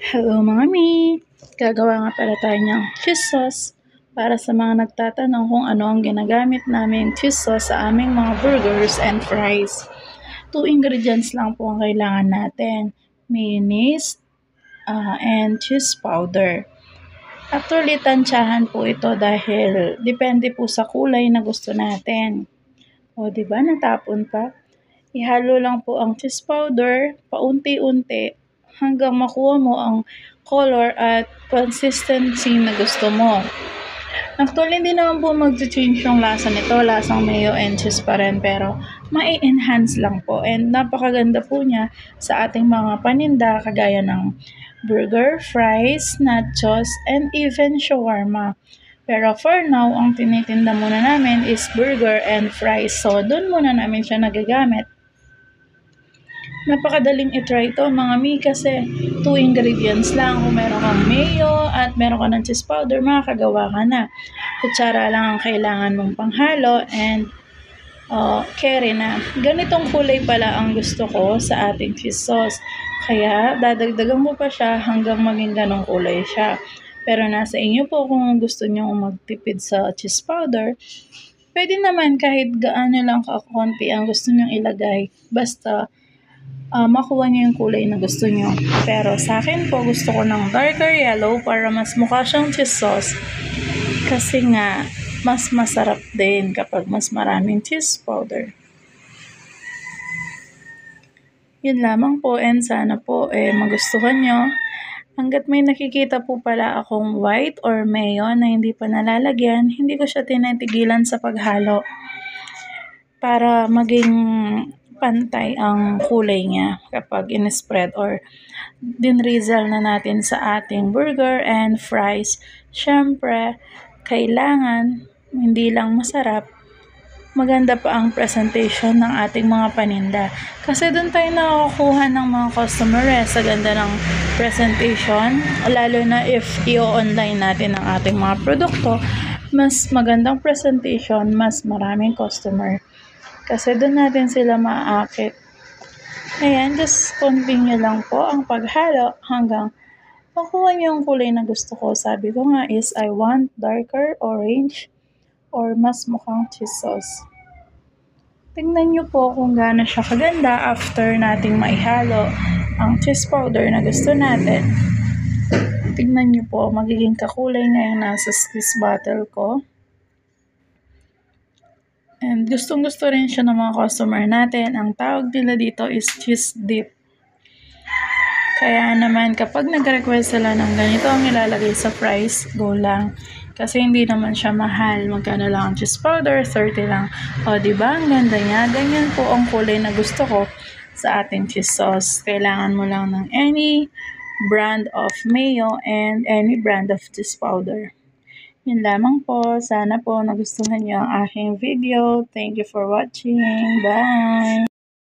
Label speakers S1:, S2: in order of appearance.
S1: Hello mga mi! Gagawa nga pala tayo ng cheese sauce para sa mga nagtatanong kung ano ang ginagamit namin cheese sauce sa aming mga burgers and fries. 2 ingredients lang po ang kailangan natin, mayonnaise and cheese powder. Actually, tansyahan po ito dahil depende po sa kulay na gusto natin. O, diba? Natapon pa. Ihalo lang po ang cheese powder paunti-unti hanggang makuha mo ang color at consistency na gusto mo. Actually, hindi naman po mag-change yung lasa nito. Lasang mayo and cheese pa rin, pero mai-enhance lang po. And napakaganda po niya sa ating mga paninda kagaya ng burger, fries, nachos, and even shawarma. Pero for now, ang tinitinda muna namin is burger and fries. So, doon muna namin siya nagagamit. Napakadaling i-try ito mga mi kasi 2 ingredients lang. Kung meron kang mayo at meron ka ng cheese powder, makakagawa ka na. Kutsara lang ang kailangan mong panghalo and carry na. Ganitong kulay pala ang gusto ko sa ating cheese sauce. Kaya dadagdagan mo pa siya hanggang maging ganong kulay siya. Pero nasa inyo po kung gusto nyo magtipid sa cheese powder. Pwede naman kahit gaano lang kakonti ang gusto nyong ilagay. Basta makuha niyo yung kulay na gusto niyo. Pero sa akin po, gusto ko ng darker yellow para mas mukha siyang cheese sauce. Kasi nga, mas masarap din kapag mas maraming cheese powder. Yun lamang po, and sana po magustuhan nyo. Hanggat may nakikita po pala akong white or mayo na hindi pa nalalagyan, hindi ko siya tinitigilan sa paghalo para maging pantay ang kulay niya kapag in-spread or dinrizzle na natin sa ating burger and fries. Syempre, kailangan hindi lang masarap, maganda pa ang presentation ng ating mga paninda. Kasi doon tayo nakakuha ng mga customer sa ganda ng presentation, lalo na if i-online natin ang ating mga produkto, mas magandang presentation, mas maraming customer. Kasi doon natin sila maaakit. Ayan, just continue lang po ang paghalo hanggang makuha niyo yung kulay na gusto ko. Sabi ko nga is I want darker orange or mas mukhang cheese sauce. Tingnan niyo po kung gaano siya kaganda after nating maihalo ang cheese powder na gusto natin. Tingnan niyo po, magiging kakulay na yung nasa squeeze bottle ko. And gustong-gusto rin siya ng mga customer natin. Ang tawag nila dito is cheese dip. Kaya naman kapag nag-request sila ng ganito ang ilalagay sa price, go lang. Kasi hindi naman siya mahal. Magkano lang ang cheese powder? 30 lang. O diba? Ang ganda niya. Ganyan po ang kulay na gusto ko sa ating cheese sauce. Kailangan mo lang ng any brand of mayo and any brand of cheese powder. Yun lamang po. Sana po nagustuhan niyo ang aking video. Thank you for watching. Bye!